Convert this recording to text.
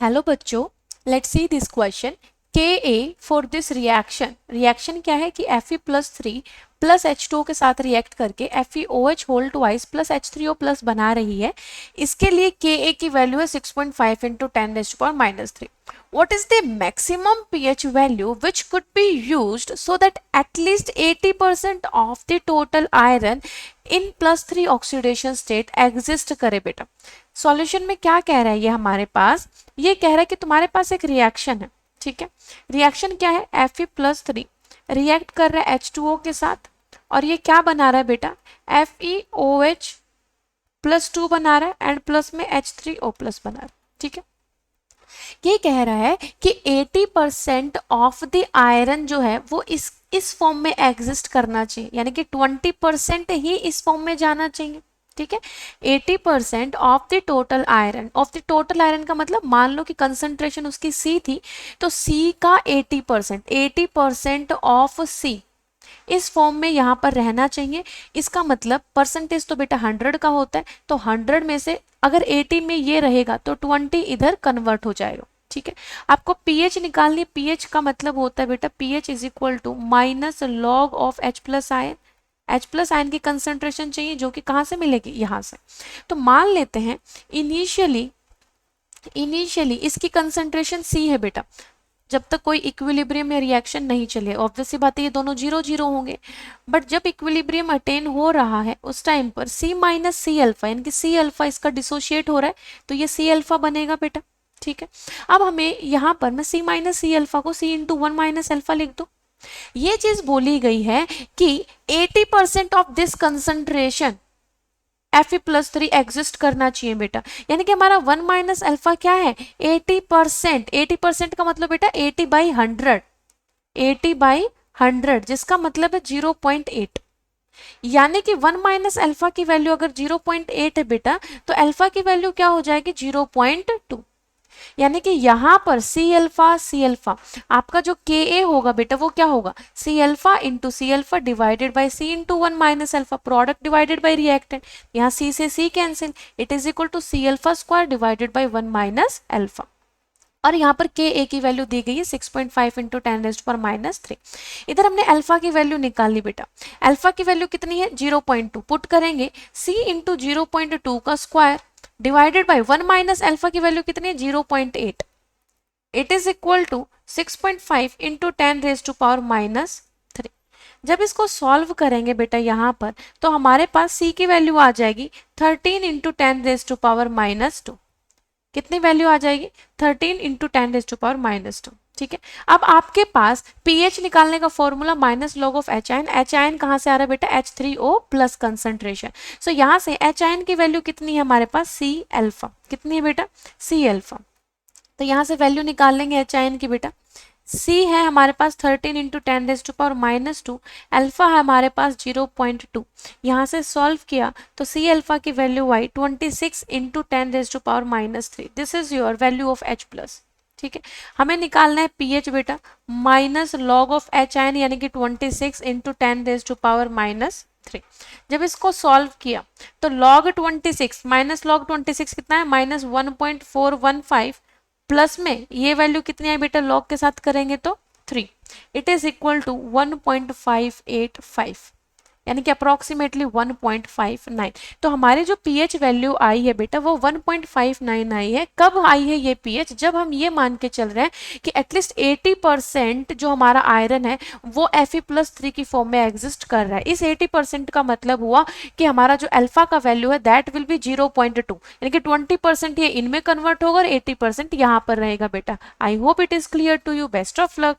Hello बच्चों, let's see this question. Ka for this reaction क्या है कि Fe+3 प्लस H2O के साथ रिएक्ट करके FeOH whole twice plus H3O plus बना रही है। इसके लिए Ka की वैल्यू है 6.5 into 10⁻³ What is the maximum pH value which could be used so that at least 80% of the total iron in +3 oxidation state exist करे बेटा। Solution में क्या कह रहा है ये हमारे पास, ये कह रहा है कि तुम्हारे पास एक रिएक्शन है, ठीक है। रिएक्शन क्या है, Fe+3 रिएक्ट कर रहा है H2O के साथ और ये क्या बना रहा है बेटा, FeOH+2 बना रहा है एंड प्लस में H3O+ बना रहा है, ठीक है। ये कह रहा है कि 80% ऑफ द आयरन जो है वो इस फॉर्म में एग्जिस्ट करना चाहिए, यानी कि 20% ही इस फॉर्म में जाना चाहिए, ठीक है। 80% of the total iron, of the total iron का मतलब मान लो कि कंसंट्रेशन उसकी C थी, तो C का 80% ऑफ C इस फॉर्म में यहाँ पर रहना चाहिए। इसका मतलब परसेंटेज तो बेटा 100 का होता है, तो 100 में से अगर 80 में ये रहेगा तो 20 इधर कन्वर्ट हो जाएगा, ठीक है। आपको पीएच निकालनी है। पीएच का मतलब होता है बेटा pH is equal to minus log of H+ ion. H+ ion की कंसंट्रेशन चाहिए जो कि कहाँ से मिलेगी, यहाँ से। तो मान लेते हैं इनिशियली इसकी कंसंट्रेशन C है बेटा, जब तक कोई इक्विलिब्रियम या रिएक्शन नहीं चले। ऑब्वियस सी बात है ये दोनों 0 0 होंगे, बट जब इक्विलिब्रियम अटेन हो रहा है उस टाइम पर C माइनस सी अल्फा, यानी कि C अल्फा इसका डिसोशिएट हो रहा है, तो ये C अल्फा बनेगा बेटा, ठीक है। अब हमें यहाँ पर मैं C माइनस सी अल्फा को C इंटू 1 माइनस अल्फा लिख दो। ये चीज बोली गई है कि 80% of this concentration Fe+3 exist करना चाहिए बेटा, यानी कि हमारा 1 माइनस अल्फा क्या है, 80%। 80% का मतलब बेटा 80/100, 80/100 जिसका मतलब है 0.8, यानी कि 1 माइनस अल्फा की वैल्यू अगर 0.8 है बेटा, तो अल्फा की वैल्यू क्या हो जाएगी 0.2, यानी कि यहाँ पर सी अल्फा आपका जो के ए होगा बेटा वो क्या होगा, C alpha into C alpha divided by C into 1 minus alpha, product divided by reactant, यहाँ सी से C cancel, it is equal to C alpha square divided by 1 minus alpha. और यहाँ पर के ए की वैल्यू दी गई है 6.5 इंटू 10⁻³ इधर हमने अल्फा की वैल्यू निकाल ली बेटा। अल्फा की वैल्यू कितनी है 0.2, पुट करेंगे C इंटू 0.2 का square divided by 1 minus alpha की वैल्यू कितनी है 0.8, it is equal to 6.5 into 10⁻³ जब इसको सॉल्व करेंगे बेटा यहाँ पर, तो हमारे पास C की वैल्यू आ जाएगी 13 इंटू 10⁻², कितनी वैल्यू आ जाएगी 13 इंटू 10⁻², ठीक है। अब आपके पास पीएच निकालने का formula minus log of H ion. H ion कहाँ से आ रहा है बेटा, H3O+ कंसंट्रेशन। सो यहाँ से एच आयन की वैल्यू कितनी है हमारे पास, C अल्फा, कितनी है बेटा C अल्फा। तो यहाँ से वैल्यू निकाल लेंगे एच आयन की बेटा। C है हमारे पास 13 इंटू 10⁻², अल्फा है हमारे पास 0.2, यहाँ से सॉल्व किया तो C अल्फा की value I 26 into 10⁻³ this is your value of H+, ठीक है। हमें निकालना है पीएच बेटा, minus log of H ion यानी कि 26 इंटू 10⁻³ जब इसको सॉल्व किया तो log 26 माइनस log 26 कितना है, माइनस 1.415 प्लस में ये वैल्यू कितनी है बेटा, लॉग के साथ करेंगे तो 3, इट इज इक्वल टू 1.585, यानी कि अप्रोक्सीमेटली 1.59। तो हमारी जो पीएच वैल्यू आई है बेटा वो 1.59 आई है। कब आई है ये पीएच, जब हम ये मान के चल रहे हैं कि एटलीस्ट 80% जो हमारा आयरन है वो Fe+3 की फॉर्म में एग्जिस्ट कर रहा है। इस 80% का मतलब हुआ कि हमारा जो अल्फा का वैल्यू है दैट विल बी 0.2, यानी कि 20% ये इनमें कन्वर्ट होगा और 80% यहाँ पर रहेगा बेटा। I hope it is clear to you, best of luck.